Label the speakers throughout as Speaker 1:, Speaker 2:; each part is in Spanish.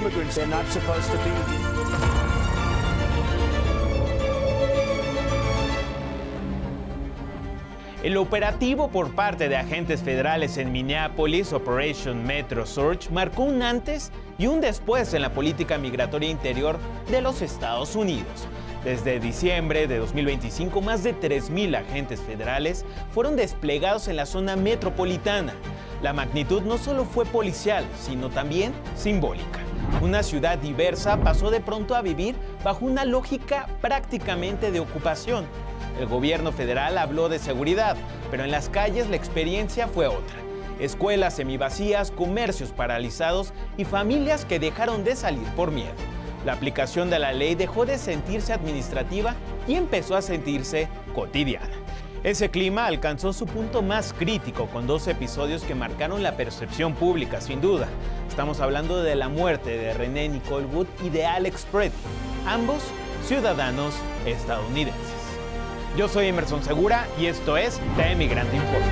Speaker 1: immigrants. They're not supposed to be here.
Speaker 2: El operativo por parte de agentes federales en Minneapolis, Operation Metro Surge, marcó un antes y un después en la política migratoria interior de los Estados Unidos. Desde diciembre de 2025, más de 3,000 agentes federales fueron desplegados en la zona metropolitana. La magnitud no solo fue policial, sino también simbólica. Una ciudad diversa pasó de pronto a vivir bajo una lógica prácticamente de ocupación. El gobierno federal habló de seguridad, pero en las calles la experiencia fue otra. Escuelas semivacías, comercios paralizados y familias que dejaron de salir por miedo. La aplicación de la ley dejó de sentirse administrativa y empezó a sentirse cotidiana. Ese clima alcanzó su punto más crítico con 2 episodios que marcaron la percepción pública, sin duda. Estamos hablando de la muerte de Renee Nicole Wood y de Alex Preddy, ambos ciudadanos estadounidenses. Yo soy Emerson Segura y esto es The Emigrante Informa.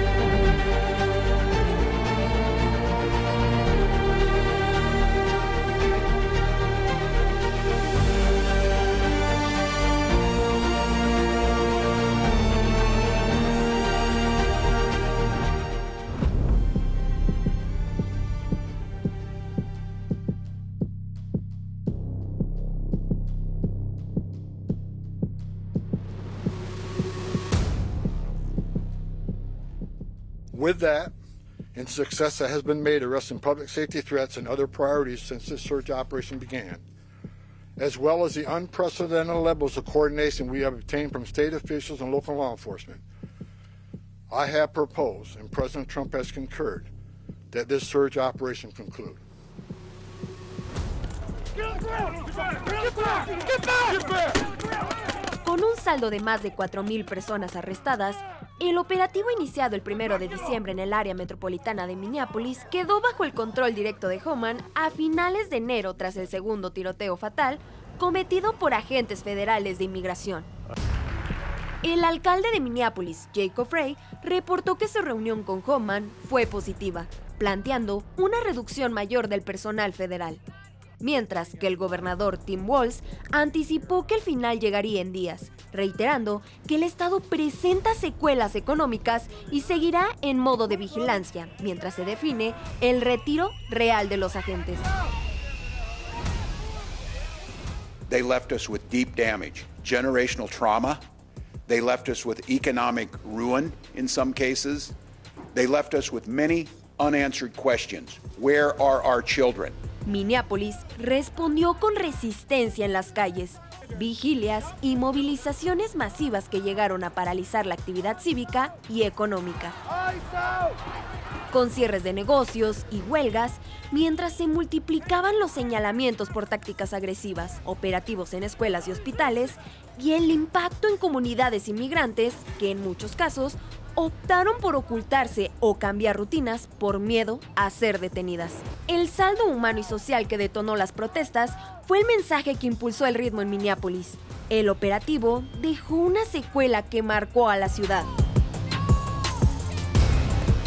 Speaker 3: With that, and success that has been made arresting public safety threats and other priorities since this search operation began, as well as the unprecedented levels of coordination we have obtained from state officials and local law enforcement, I have proposed, and President Trump has concurred, that this search operation conclude.
Speaker 4: Con un saldo de más de 4,000 personas arrestadas, el operativo iniciado el 1 de diciembre en el área metropolitana de Minneapolis quedó bajo el control directo de Homan a finales de enero tras el segundo tiroteo fatal cometido por agentes federales de inmigración. El alcalde de Minneapolis, Jacob Frey, reportó que su reunión con Homan fue positiva, planteando una reducción mayor del personal federal. Mientras que el gobernador Tim Walz anticipó que el final llegaría en días, reiterando que el estado presenta secuelas económicas y seguirá en modo de vigilancia mientras se define el retiro real de los agentes.
Speaker 5: They left us with deep damage, generational trauma. They left us with economic ruin in some cases. They left us with many unanswered questions. Where are our children?
Speaker 4: Minneapolis respondió con resistencia en las calles, vigilias y movilizaciones masivas que llegaron a paralizar la actividad cívica y económica. Con cierres de negocios y huelgas, mientras se multiplicaban los señalamientos por tácticas agresivas, operativos en escuelas y hospitales, y el impacto en comunidades inmigrantes, que en muchos casos optaron por ocultarse o cambiar rutinas por miedo a ser detenidas. El saldo humano y social que detonó las protestas fue el mensaje que impulsó el ritmo en Minneapolis. El operativo dejó una secuela que marcó a la ciudad.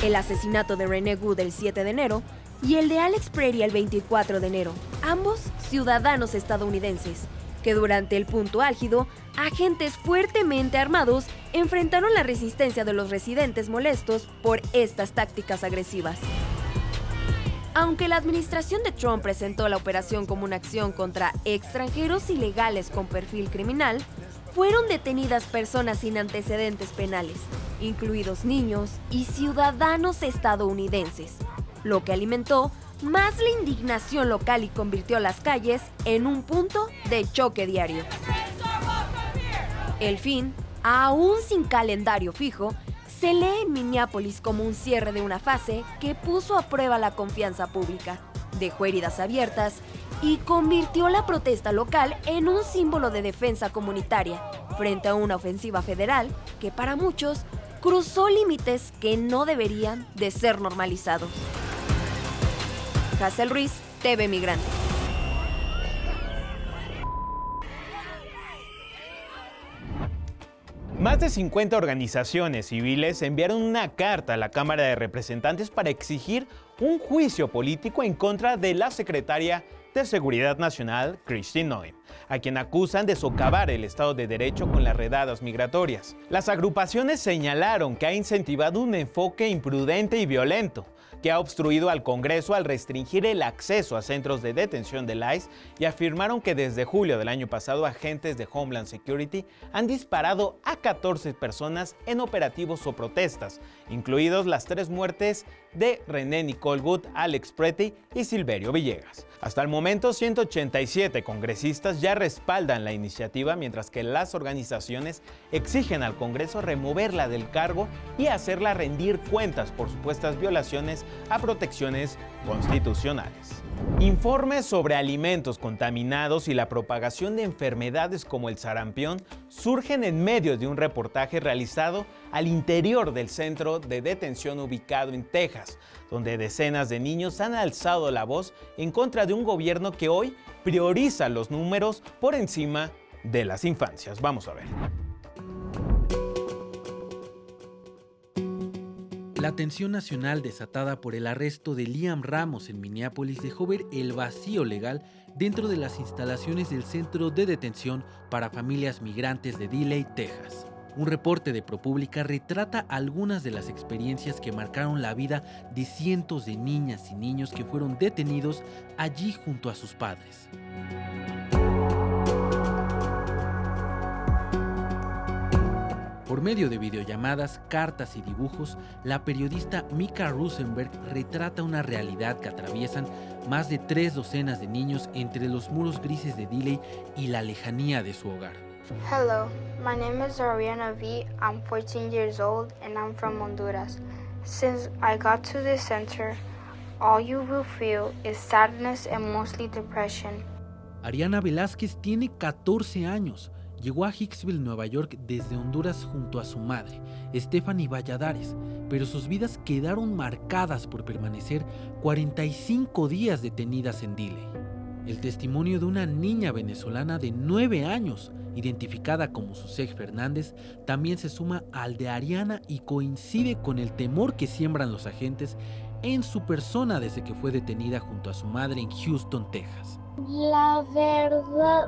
Speaker 4: El asesinato de Renee Wood el 7 de enero y el de Alex Preddy el 24 de enero, ambos ciudadanos estadounidenses, que durante el punto álgido, agentes fuertemente armados enfrentaron la resistencia de los residentes molestos por estas tácticas agresivas. Aunque la administración de Trump presentó la operación como una acción contra extranjeros ilegales con perfil criminal, fueron detenidas personas sin antecedentes penales, incluidos niños y ciudadanos estadounidenses, lo que alimentó más la indignación local y convirtió las calles en un punto de choque diario. El fin, aún sin calendario fijo, se lee en Minneapolis como un cierre de una fase que puso a prueba la confianza pública, dejó heridas abiertas y convirtió la protesta local en un símbolo de defensa comunitaria frente a una ofensiva federal que para muchos cruzó límites que no deberían de ser normalizados. Hazel Ruiz, TV Migrante.
Speaker 2: Más de 50 organizaciones civiles enviaron una carta a la Cámara de Representantes para exigir un juicio político en contra de la secretaria de Seguridad Nacional, Kristi Noem, a quien acusan de socavar el Estado de Derecho con las redadas migratorias. Las agrupaciones señalaron que ha incentivado un enfoque imprudente y violento, que ha obstruido al Congreso al restringir el acceso a centros de detención del ICE, y afirmaron que desde julio del año pasado agentes de Homeland Security han disparado a 14 personas en operativos o protestas, incluidos las 3 muertes de René Nicole Wood, Alex Pretty y Silverio Villegas. Hasta el momento, 187 congresistas ya respaldan la iniciativa, mientras que las organizaciones exigen al Congreso removerla del cargo y hacerla rendir cuentas por supuestas violaciones a protecciones constitucionales. Informes sobre alimentos contaminados y la propagación de enfermedades como el sarampión surgen en medio de un reportaje realizado al interior del centro de detención ubicado en Texas, donde decenas de niños han alzado la voz en contra de un gobierno que hoy prioriza los números por encima de las infancias. Vamos a ver.
Speaker 6: La tensión nacional desatada por el arresto de Liam Ramos en Minneapolis dejó ver el vacío legal dentro de las instalaciones del Centro de Detención para Familias Migrantes de Dilley, Texas. Un reporte de ProPublica retrata algunas de las experiencias que marcaron la vida de cientos de niñas y niños que fueron detenidos allí junto a sus padres. Por medio de videollamadas, cartas y dibujos, la periodista Mika Rosenberg retrata una realidad que atraviesan más de 3 docenas de niños entre los muros grises de Dilley y la lejanía de su hogar.
Speaker 7: Hello, my name is Ariana V. I'm 14 years old and I'm from Honduras. Since I got to this center, all you will feel is sadness and mostly depression.
Speaker 6: Ariana Velázquez tiene 14 años. Llegó a Hicksville, Nueva York, desde Honduras junto a su madre, Stephanie Valladares, pero sus vidas quedaron marcadas por permanecer 45 días detenidas en Dilley. El testimonio de una niña venezolana de 9 años, identificada como Susek Fernández, también se suma al de Ariana y coincide con el temor que siembran los agentes en su persona desde que fue detenida junto a su madre en Houston, Texas.
Speaker 8: La verdad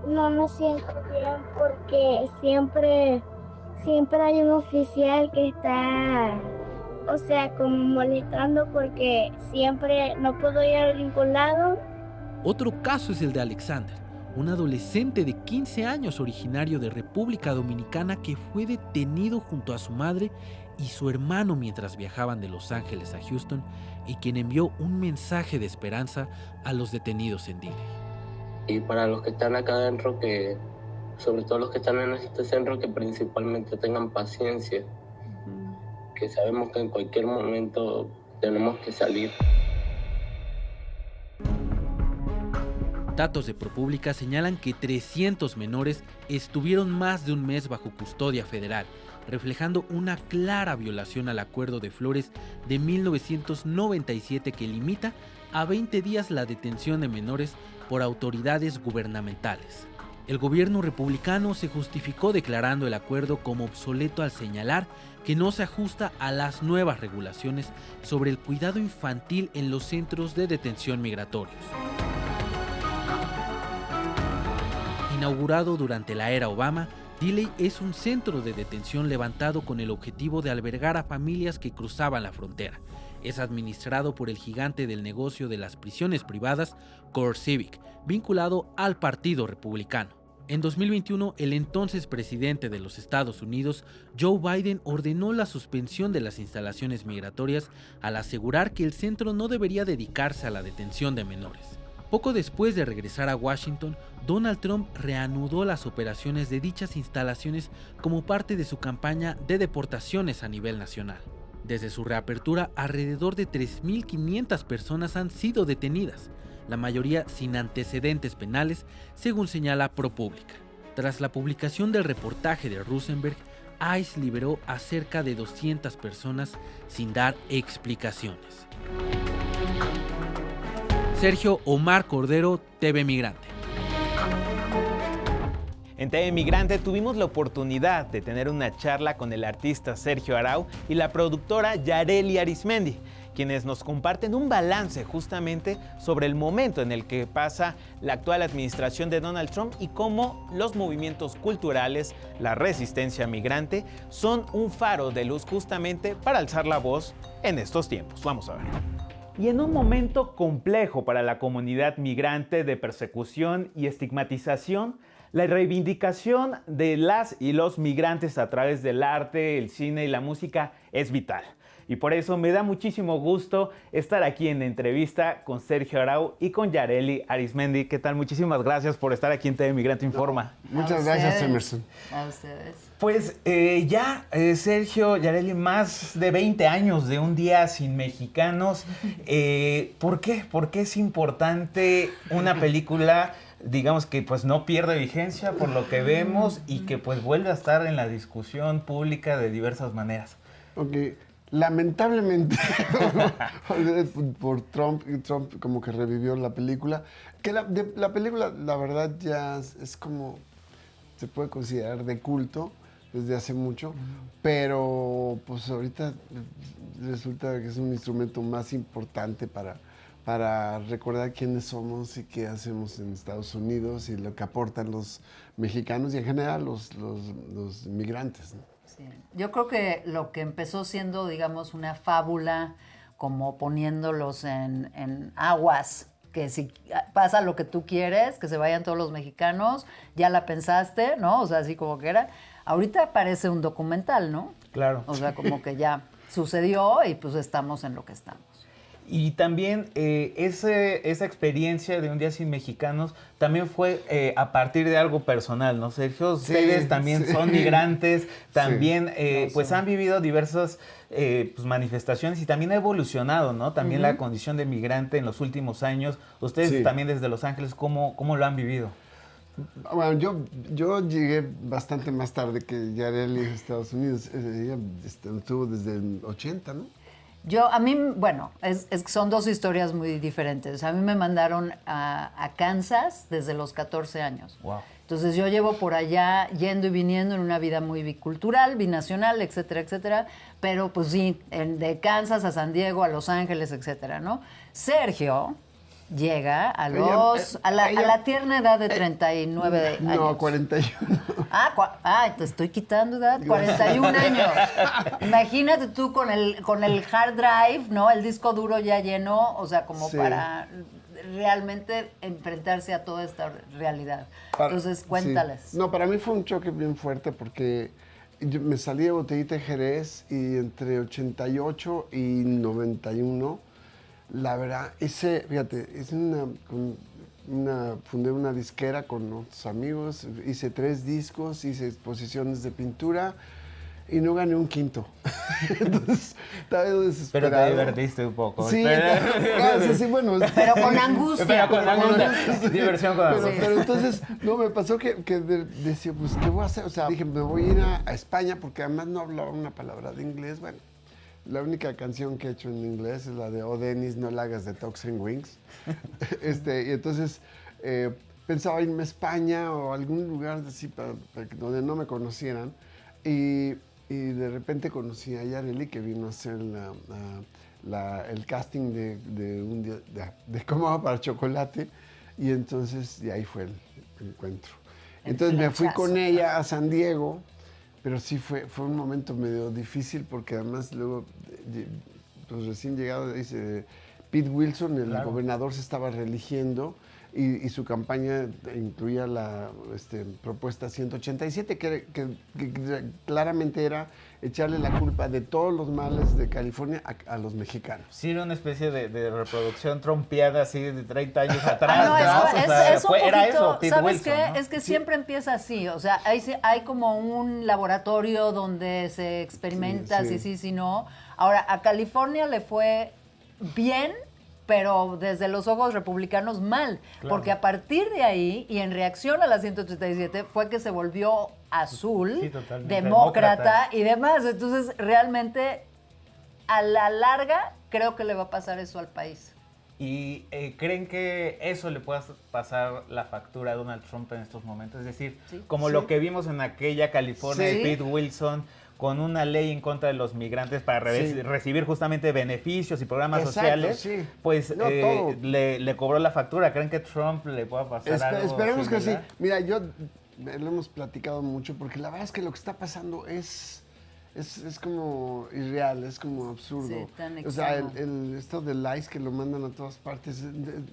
Speaker 8: no me siento bien porque siempre hay un oficial que está, como molestando porque siempre no puedo ir a ningún lado.
Speaker 6: Otro caso es el de Alexander, un adolescente de 15 años originario de República Dominicana que fue detenido junto a su madre y su hermano mientras viajaban de Los Ángeles a Houston, y quien envió un mensaje de esperanza a los detenidos en Dilley.
Speaker 9: Y para los que están acá adentro, que sobre todo los que están en este centro, que principalmente tengan paciencia, que sabemos que en cualquier momento tenemos que salir.
Speaker 6: Datos de ProPublica señalan que 300 menores estuvieron más de un mes bajo custodia federal, reflejando una clara violación al Acuerdo de Flores de 1997 que limita a 20 días la detención de menores por autoridades gubernamentales. El gobierno republicano se justificó declarando el acuerdo como obsoleto al señalar que no se ajusta a las nuevas regulaciones sobre el cuidado infantil en los centros de detención migratorios. Inaugurado durante la era Obama, Dilley es un centro de detención levantado con el objetivo de albergar a familias que cruzaban la frontera. Es administrado por el gigante del negocio de las prisiones privadas, CoreCivic, vinculado al Partido Republicano. En 2021, el entonces presidente de los Estados Unidos, Joe Biden, ordenó la suspensión de las instalaciones migratorias al asegurar que el centro no debería dedicarse a la detención de menores. Poco después de regresar a Washington, Donald Trump reanudó las operaciones de dichas instalaciones como parte de su campaña de deportaciones a nivel nacional. Desde su reapertura, alrededor de 3.500 personas han sido detenidas, la mayoría sin antecedentes penales, según señala ProPublica. Tras la publicación del reportaje de Rosenberg, ICE liberó a cerca de 200 personas sin dar explicaciones. Sergio Omar Cordero, TV Migrante.
Speaker 2: En TV Migrante tuvimos la oportunidad de tener una charla con el artista Sergio Arau y la productora Yareli Arizmendi, quienes nos comparten un balance justamente sobre el momento en el que pasa la actual administración de Donald Trump y cómo los movimientos culturales, la resistencia migrante, son un faro de luz justamente para alzar la voz en estos tiempos. Vamos a ver. Y en un momento complejo para la comunidad migrante de persecución y estigmatización, la reivindicación de las y los migrantes a través del arte, el cine y la música es vital. Y por eso me da muchísimo gusto estar aquí en entrevista con Sergio Arau y con Yareli Arizmendi. ¿Qué tal? Muchísimas gracias por estar aquí en TV Migrante Informa.
Speaker 10: Muchas gracias, Emerson.
Speaker 11: A ustedes.
Speaker 2: Pues Sergio, Yareli, más de 20 años de Un Día Sin Mexicanos. ¿Por qué? ¿Por qué es importante una película, digamos, que pues no pierde vigencia por lo que vemos y que pues vuelve a estar en la discusión pública de diversas maneras?
Speaker 10: Ok. Lamentablemente, por Trump como que revivió la película, que la película, la verdad, ya es como, se puede considerar de culto desde hace mucho, pero pues ahorita resulta que es un instrumento más importante para recordar quiénes somos y qué hacemos en Estados Unidos y lo que aportan los mexicanos y en general los migrantes, ¿no?
Speaker 11: Sí. Yo creo que lo que empezó siendo, digamos, una fábula, como poniéndolos en aguas, que si pasa lo que tú quieres, que se vayan todos los mexicanos, ya la pensaste, ¿no? O sea, así como que era. Ahorita parece un documental, ¿no?
Speaker 2: Claro.
Speaker 11: O sea, como que ya sucedió y pues estamos en lo que estamos.
Speaker 2: Y también esa experiencia de Un Día Sin Mexicanos también fue a partir de algo personal, ¿no, Sergio? Ustedes también son migrantes, también pues han vivido diversas pues, manifestaciones y también ha evolucionado, ¿no? También la condición de migrante en los últimos años. Ustedes también desde Los Ángeles, ¿cómo lo han vivido?
Speaker 10: Bueno, yo llegué bastante más tarde que Yareli en Estados Unidos. Ella estuvo desde el 80, ¿no?
Speaker 11: A mí, bueno, es que son dos historias muy diferentes. A mí me mandaron a Kansas desde los 14 años.
Speaker 2: Wow.
Speaker 11: Entonces yo llevo por allá yendo y viniendo en una vida muy bicultural, binacional, etcétera, etcétera. Pero pues sí, de Kansas a San Diego, a Los Ángeles, etcétera, ¿no? Sergio llega a la tierna edad de 39 años.
Speaker 10: No, 41.
Speaker 11: Te estoy quitando edad, 41 años. Imagínate tú con el hard drive, ¿no? El disco duro ya lleno, o sea, como para realmente enfrentarse a toda esta realidad. Entonces, cuéntales.
Speaker 10: Sí. No, para mí fue un choque bien fuerte porque yo me salí de Botellita de Jerez y entre 88 y 91, la verdad, fíjate, fundé una disquera con otros amigos, hice 3 discos, hice exposiciones de pintura y no gané un quinto. Entonces, estaba desesperado.
Speaker 2: Pero te divertiste un poco.
Speaker 10: Sí, bueno.
Speaker 11: Pero con angustia.
Speaker 2: Pero con angustia. Diversión con angustia.
Speaker 10: Pero entonces, no, me pasó que decía, pues, ¿qué voy a hacer? O sea, dije, me voy a ir a España porque además no hablaba una palabra de inglés, bueno. La única canción que he hecho en inglés es la de Oh Dennis, no la hagas de Talks and Wings. Y entonces pensaba irme a España o a algún lugar así donde no me conocieran. Y de repente conocí a Yareli, que vino a hacer el casting de un día de Cómo va para chocolate. Y entonces, y ahí fue el encuentro. Entonces me fui con ella a San Diego. Pero sí fue un momento medio difícil porque además luego, pues recién llegado, dice Pete Wilson, el gobernador, se estaba reeligiendo y su campaña incluía la propuesta 187, que claramente era echarle la culpa de todos los males de California a los mexicanos.
Speaker 2: Sí, era una especie de reproducción trompeada así de 30 años atrás.
Speaker 11: Es un poquito,
Speaker 2: era eso, Pete
Speaker 11: ¿sabes
Speaker 2: Wilson,
Speaker 11: qué?
Speaker 2: ¿no?
Speaker 11: Es que siempre empieza así, o sea, hay como un laboratorio donde se experimenta si no. Ahora, a California le fue bien, pero desde los ojos republicanos mal, porque a partir de ahí, y en reacción a la 187, fue que se volvió azul, demócrata y demás. Entonces, realmente, a la larga, creo que le va a pasar eso al país.
Speaker 2: ¿Y creen que eso le pueda pasar la factura a Donald Trump en estos momentos? Es decir, como lo que vimos en aquella California de Pete Wilson, con una ley en contra de los migrantes para recibir justamente beneficios y programas sociales, pues le cobró la factura. ¿Creen que Trump le pueda pasar algo
Speaker 10: Esperemos que sí.
Speaker 2: similar?
Speaker 10: Mira, lo hemos platicado mucho, porque la verdad es que lo que está pasando es como irreal, es como absurdo.
Speaker 11: Sí, tan
Speaker 10: o sea,
Speaker 11: extremo.
Speaker 10: esto del ICE que lo mandan a todas partes,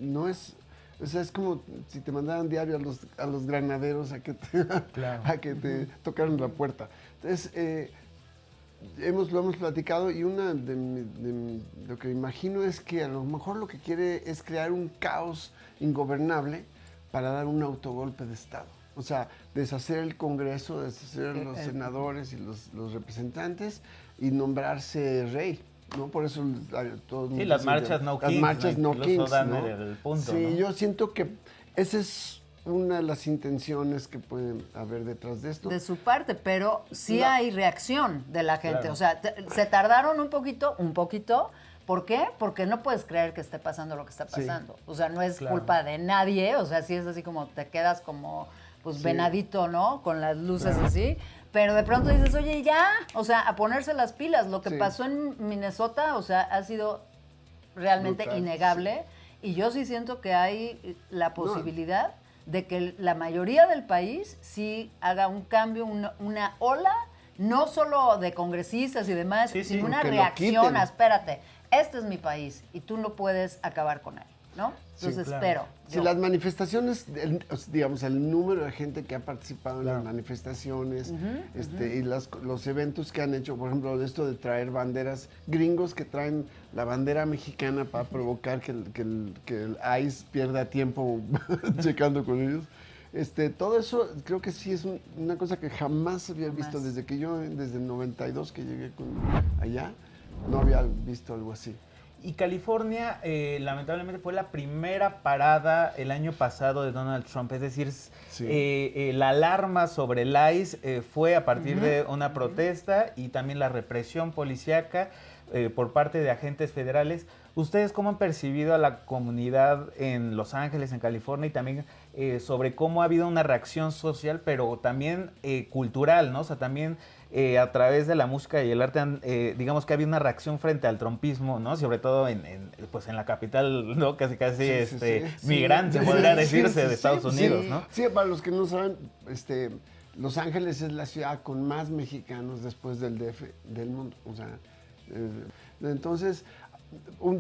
Speaker 10: no es... O sea, es como si te mandaran diario a los granaderos a que te tocaran la puerta. Entonces, lo hemos platicado, y una de lo que imagino es que a lo mejor lo que quiere es crear un caos ingobernable para dar un autogolpe de Estado. O sea, deshacer el Congreso, deshacer los senadores y los representantes y nombrarse rey, ¿no? Por eso todos...
Speaker 2: Sí, las marchas no kings.
Speaker 10: Las marchas no kings,
Speaker 2: dan
Speaker 10: ¿no?
Speaker 2: el punto,
Speaker 10: sí,
Speaker 2: ¿no?
Speaker 10: yo siento que esa es una de las intenciones que pueden haber detrás de esto.
Speaker 11: De su parte, pero sí hay reacción de la gente.
Speaker 2: Claro.
Speaker 11: O sea, se tardaron un poquito. ¿Por qué? Porque no puedes creer que esté pasando lo que está pasando. O sea, no es culpa de nadie. O sea, sí es así como te quedas como... pues venadito, ¿no? Con las luces así. Pero de pronto dices, oye, ya, o sea, a ponerse las pilas. Lo que pasó en Minnesota, o sea, ha sido realmente innegable. Y yo sí siento que hay la posibilidad de que la mayoría del país sí haga un cambio, una ola, no solo de congresistas y demás, sino una reacción a, espérate, este es mi país y tú no puedes acabar con él, ¿no? Entonces espero.
Speaker 10: Si las manifestaciones, digamos, el número de gente que ha participado en las manifestaciones y los eventos que han hecho, por ejemplo, esto de traer banderas, gringos que traen la bandera mexicana para provocar que el ICE pierda tiempo checando con ellos. Todo eso creo que sí es una cosa que jamás había visto desde el 92 que llegué allá, no había visto algo así.
Speaker 2: Y California, lamentablemente, fue la primera parada el año pasado de Donald Trump. Es decir, la alarma sobre el ICE fue a partir de una protesta y también la represión policíaca por parte de agentes federales. ¿Ustedes cómo han percibido a la comunidad en Los Ángeles, en California, y también sobre cómo ha habido una reacción social, pero también cultural, ¿no? O sea, también a través de la música y el arte, digamos que ha habido una reacción frente al trumpismo, ¿no? Sobre todo en la capital, ¿no? Casi migrante, podría decirse, de Estados Unidos, ¿no?
Speaker 10: Sí, para los que no saben, Los Ángeles es la ciudad con más mexicanos después del DF del mundo. O sea, entonces...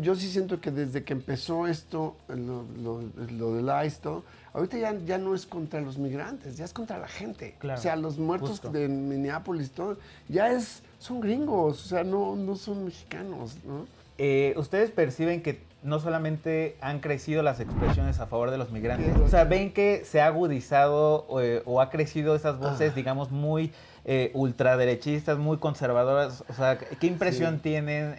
Speaker 10: yo sí siento que desde que empezó esto, lo del ICE, ahorita ya no es contra los migrantes, ya es contra la gente.
Speaker 2: Claro,
Speaker 10: o sea, los muertos de Minneapolis, son gringos, o sea, no son mexicanos, ¿no?
Speaker 2: ¿Ustedes perciben que no solamente han crecido las expresiones a favor de los migrantes? O sea, ¿ven que se ha agudizado o ha crecido esas voces, digamos, muy ultraderechistas, muy conservadoras? O sea, ¿qué impresión tienen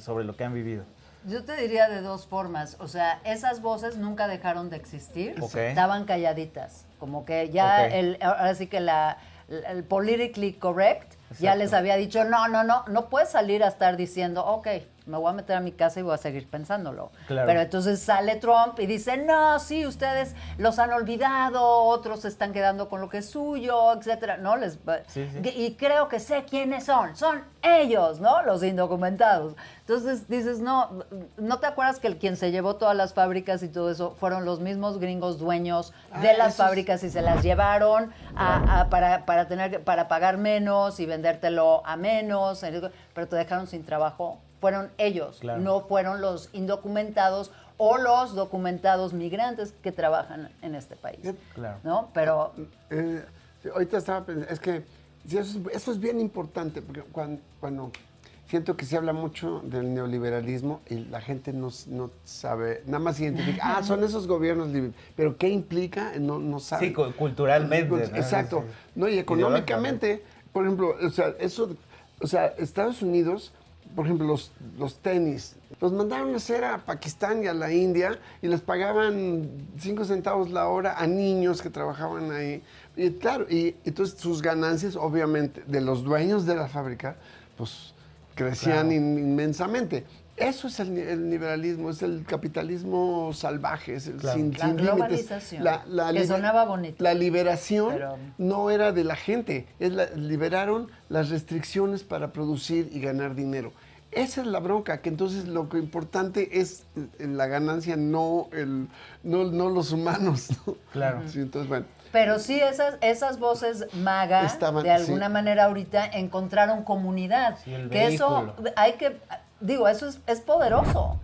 Speaker 2: sobre lo que han vivido?
Speaker 11: Yo te diría de dos formas. O sea, esas voces nunca dejaron de existir. Estaban calladitas. Como que ya ahora sí que el politically correct ya les había dicho, no puedes salir a estar diciendo, ok, me voy a meter a mi casa y voy a seguir pensándolo. Claro. Pero entonces sale Trump y dice, no, sí, ustedes los han olvidado, otros se están quedando con lo que es suyo, etcétera. ¿No? Y creo que sé quiénes son ellos, ¿no? Los indocumentados. Entonces dices, ¿no te acuerdas que quien se llevó todas las fábricas y todo eso fueron los mismos gringos dueños de las fábricas y se las llevaron para pagar menos y vendértelo a menos, pero te dejaron sin trabajo? Fueron ellos, no fueron los indocumentados o los documentados migrantes que trabajan en este país.
Speaker 2: Claro.
Speaker 11: ¿No? Pero...
Speaker 10: ahorita estaba pensando, es que eso es bien importante, porque cuando siento que se habla mucho del neoliberalismo y la gente no sabe, nada más identifica, son esos gobiernos libres, pero ¿qué implica? No sabe.
Speaker 2: Sí, culturalmente.
Speaker 10: Exacto. No, y económicamente, por ejemplo, Estados Unidos... Por ejemplo, los tenis, los mandaron a hacer a Pakistán y a la India y les pagaban 5 centavos la hora a niños que trabajaban ahí. Y claro, y entonces sus ganancias, obviamente, de los dueños de la fábrica, pues crecían inmensamente. Eso es el liberalismo, es el capitalismo salvaje, es el sin
Speaker 11: La
Speaker 10: límites.
Speaker 11: globalización, que sonaba bonito.
Speaker 10: La liberación
Speaker 11: Pero-
Speaker 10: no era de la gente, liberaron las restricciones para producir y ganar dinero. Esa es la bronca, que entonces lo que importante es la ganancia, no los humanos, ¿no?
Speaker 12: Claro.
Speaker 10: Sí, entonces, bueno.
Speaker 11: Pero sí, esas voces MAGA,
Speaker 10: Estaban,
Speaker 11: de alguna
Speaker 10: sí.
Speaker 11: manera ahorita encontraron comunidad.
Speaker 12: Sí, el
Speaker 11: que eso
Speaker 12: vehículo.
Speaker 11: hay que, digo, eso es poderoso.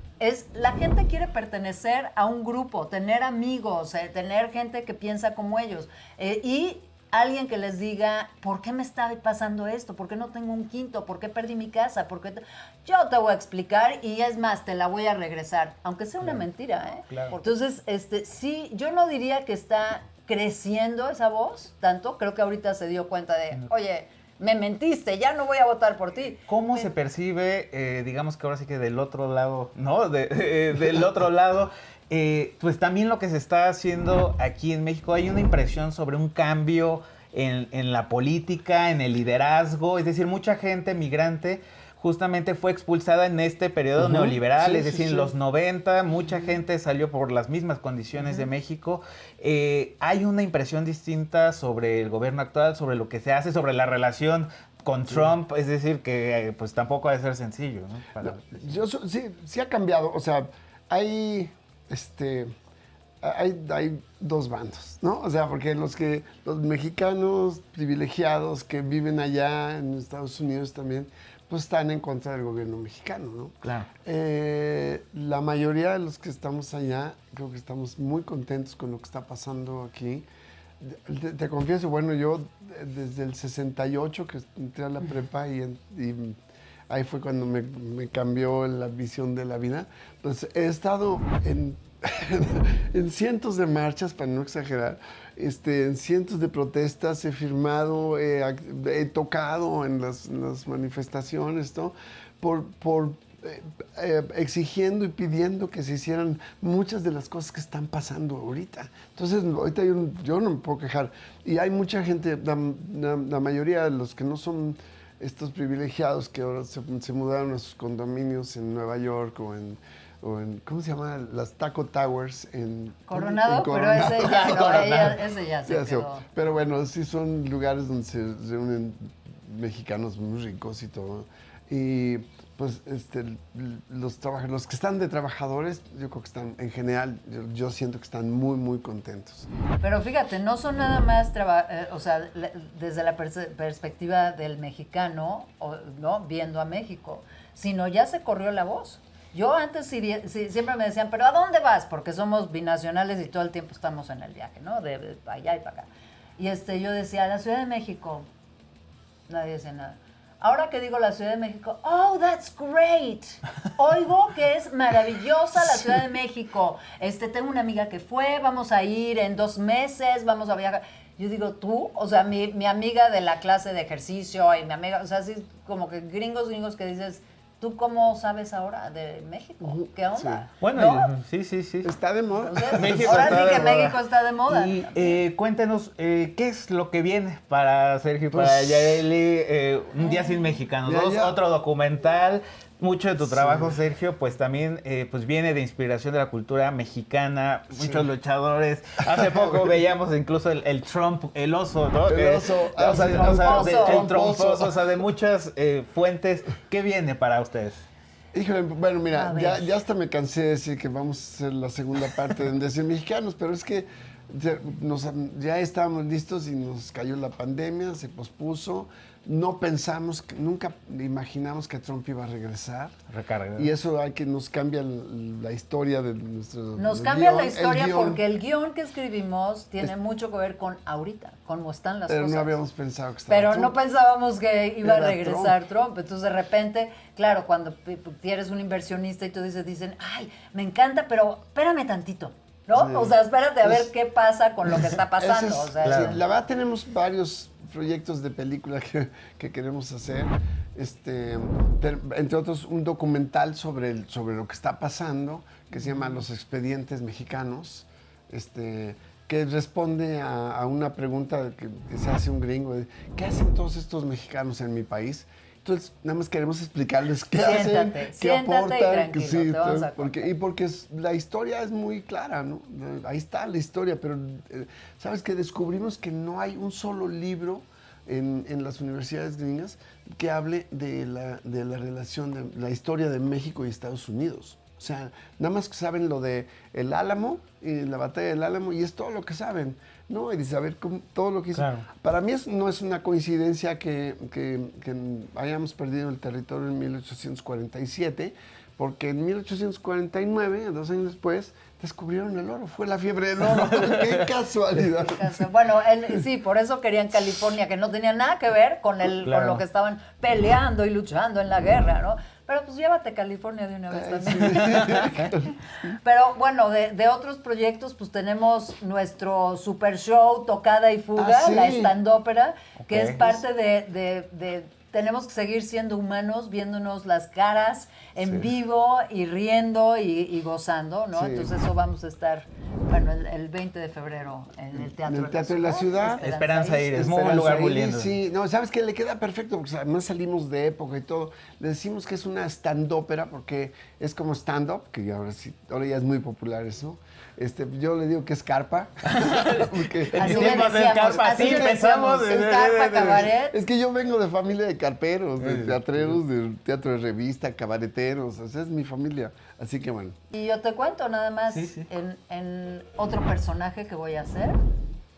Speaker 11: La gente quiere pertenecer a un grupo, tener amigos, tener gente que piensa como ellos. Y alguien que les diga, ¿por qué me está pasando esto? ¿Por qué no tengo un quinto? ¿Por qué perdí mi casa? Yo te voy a explicar y es más, te la voy a regresar. Aunque sea una mentira, ¿eh?
Speaker 12: Claro.
Speaker 11: Entonces, sí, yo no diría que está creciendo esa voz tanto. Creo que ahorita se dio cuenta de, oye, me mentiste, ya no voy a votar por ti.
Speaker 12: ¿Cómo se percibe, digamos que ahora sí que del otro lado, ¿no? Del otro lado, pues también lo que se está haciendo aquí en México, hay una impresión sobre un cambio en la política, en el liderazgo, es decir, mucha gente migrante justamente fue expulsada en este periodo neoliberal,
Speaker 10: Sí,
Speaker 12: es decir,
Speaker 10: sí,
Speaker 12: en
Speaker 10: sí.
Speaker 12: los 90, mucha gente salió por las mismas condiciones de México. Hay una impresión distinta sobre el gobierno actual, sobre lo que se hace, sobre la relación con Trump, es decir, que pues tampoco ha de ser sencillo, ¿no?
Speaker 10: Sí ha cambiado, o sea, hay dos bandos, ¿no? O sea, porque los mexicanos privilegiados que viven allá en Estados Unidos también, pues están en contra del gobierno mexicano, ¿no?
Speaker 12: Claro.
Speaker 10: La mayoría de los que estamos allá, creo que estamos muy contentos con lo que está pasando aquí. Te confieso, bueno, yo desde el 68 que entré a la prepa y ahí fue cuando me cambió la visión de la vida, pues he estado en cientos de marchas, para no exagerar, en cientos de protestas, he firmado, he tocado en las manifestaciones, ¿no? por exigiendo y pidiendo que se hicieran muchas de las cosas que están pasando ahorita. Entonces, ahorita yo no me puedo quejar. Y hay mucha gente, la mayoría de los que no son estos privilegiados que ahora se mudaron a sus condominios en Nueva York o en ¿cómo se llama? Las Taco Towers en
Speaker 11: Coronado,
Speaker 10: en
Speaker 11: pero ese ya no,
Speaker 10: Coronado.
Speaker 11: ese ya se quedó.
Speaker 10: Pero bueno, sí son lugares donde se reúnen mexicanos muy ricos y todo. Y pues los que están de trabajadores, yo creo que están, en general, yo siento que están muy, muy contentos.
Speaker 11: Pero fíjate, no son nada más, o sea, desde la perspectiva del mexicano, ¿no? Viendo a México, sino ya se corrió la voz. Yo antes siempre me decían, ¿pero a dónde vas? Porque somos binacionales y todo el tiempo estamos en el viaje, ¿no? De allá y para acá. Y yo decía, la Ciudad de México. Nadie decía nada. Ahora que digo la Ciudad de México, oh, that's great. Oigo que es maravillosa la Ciudad de México. Tengo una amiga que fue, vamos a ir en 2 meses, vamos a viajar. Yo digo, ¿tú? O sea, mi amiga de la clase de ejercicio y mi amiga, o sea, así como que gringos que dices, ¿tú cómo sabes ahora de México? ¿Qué onda?
Speaker 10: Sí.
Speaker 12: Bueno,
Speaker 11: ¿no?
Speaker 12: sí.
Speaker 10: Está de moda.
Speaker 11: Entonces,
Speaker 12: México
Speaker 11: ahora
Speaker 12: está
Speaker 11: sí
Speaker 12: de
Speaker 11: que
Speaker 12: moda.
Speaker 11: México está de moda.
Speaker 12: Y cuéntenos, ¿qué es lo que viene para Sergio y
Speaker 10: Pues,
Speaker 12: para Yaeli? Un día sin mexicanos,
Speaker 10: ya.
Speaker 12: otro documental. Mucho de tu trabajo, Sergio, pues también pues viene de inspiración de la cultura mexicana, muchos luchadores. Hace poco veíamos incluso el Trump, el oso, ¿no?
Speaker 10: El oso.
Speaker 12: O sea,
Speaker 11: Tromposo.
Speaker 12: el tromposo, o sea, de muchas fuentes. ¿Qué viene para ustedes?
Speaker 10: Híjole, bueno,
Speaker 11: A
Speaker 10: mira,
Speaker 11: ver.
Speaker 10: ya hasta me cansé de decir que vamos a hacer la segunda parte de Decir Mexicanos, pero es que ya estábamos listos y nos cayó la pandemia, se pospuso. No pensamos, nunca imaginamos que Trump iba a regresar.
Speaker 12: Recarga.
Speaker 10: Y eso nos cambia la historia de nuestro
Speaker 11: Nos
Speaker 10: el
Speaker 11: cambia
Speaker 10: guión,
Speaker 11: la historia
Speaker 10: el guión.
Speaker 11: porque el guión que escribimos tiene mucho que ver con ahorita, cómo están las
Speaker 10: Pero
Speaker 11: cosas.
Speaker 10: no habíamos pensado que estaba
Speaker 11: Pero
Speaker 10: Trump.
Speaker 11: no pensábamos que iba a
Speaker 10: Era
Speaker 11: regresar Trump. Entonces, de repente, claro, cuando eres un inversionista y tú dicen, ay, me encanta, pero espérame tantito, ¿no?
Speaker 10: Sí.
Speaker 11: O sea, espérate a ver
Speaker 10: Es-
Speaker 11: qué pasa con lo que está pasando.
Speaker 10: Ese es-
Speaker 11: O sea,
Speaker 10: sí, la verdad tenemos varios proyectos de película que queremos hacer. Entre otros, un documental sobre lo que está pasando, que se llama Los Expedientes Mexicanos, que responde a una pregunta que se hace un gringo, de, ¿qué hacen todos estos mexicanos en mi país? Entonces, nada más queremos explicarles qué
Speaker 11: Siéntate,
Speaker 10: hacen, qué
Speaker 11: siéntate
Speaker 10: aportan.
Speaker 11: y tranquilo, te vamos a
Speaker 10: Porque la historia es muy clara, ¿no? Ahí está la historia, pero ¿sabes qué? Descubrimos que no hay un solo libro en las universidades gringas que hable de la relación, de la historia de México y Estados Unidos. O sea, nada más que saben lo de el Álamo y la batalla del Álamo y es todo lo que saben, ¿no? Y de saber todo lo que hizo. Claro. Para mí no es una coincidencia que hayamos perdido el territorio en 1847, porque en 1849, 2 años después, descubrieron el oro. Fue la fiebre del oro. ¡Qué casualidad!
Speaker 11: Bueno, sí, por eso querían California, que no tenía nada que ver con lo que estaban peleando y luchando en la guerra, ¿no? Pero pues llévate California de una vez también. Sí. Pero bueno, de otros proyectos, pues tenemos nuestro super show Tocada y Fuga, la stand-ópera, que es parte de tenemos que seguir siendo humanos, viéndonos las caras en vivo y riendo y gozando, ¿no? Sí. Entonces eso vamos a estar, bueno, el 20 de febrero en el Teatro,
Speaker 10: de la Ciudad.
Speaker 12: Esperanza Iris, es un lugar muy lindo.
Speaker 10: Sí, no, ¿sabes qué? Le queda perfecto, porque además salimos de época y todo. Le decimos que es una stand-ópera porque es como stand-up, que ahora ya es muy popular eso. Yo le digo que es carpa.
Speaker 11: Así empezamos. Carpa, cabaret.
Speaker 10: Es que yo vengo de familia de carperos, de teatreros, de teatro de revista, cabareteros. O sea, es mi familia. Así que bueno.
Speaker 11: Y yo te cuento nada más, en otro personaje que voy a hacer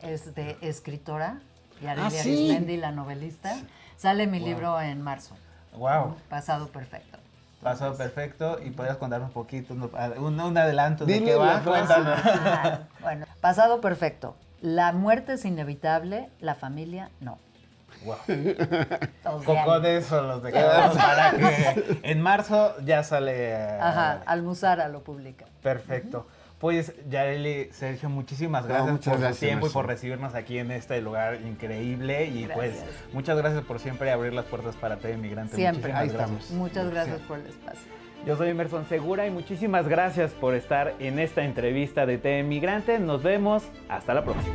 Speaker 11: es de escritora, Yareli Arismendi, la novelista. Sale mi libro en marzo.
Speaker 12: Wow.
Speaker 11: Pasado Perfecto.
Speaker 12: Pasado Perfecto, y podrías contar un poquito, un adelanto de qué va.
Speaker 11: Bueno, Pasado Perfecto. La muerte es inevitable, la familia no.
Speaker 12: Wow. Con eso los dejamos para que en marzo ya sale.
Speaker 11: Almuzara lo publica.
Speaker 12: Perfecto. Pues, Yareli, Sergio, muchísimas gracias por su tiempo y por recibirnos aquí en este lugar increíble. Y pues, muchas gracias por siempre abrir las puertas para TV Migrante.
Speaker 11: Siempre. Ahí estamos. Muchas gracias por el espacio.
Speaker 2: Yo soy Emerson Segura y muchísimas gracias por estar en esta entrevista de TV Migrante. Nos vemos. Hasta la próxima.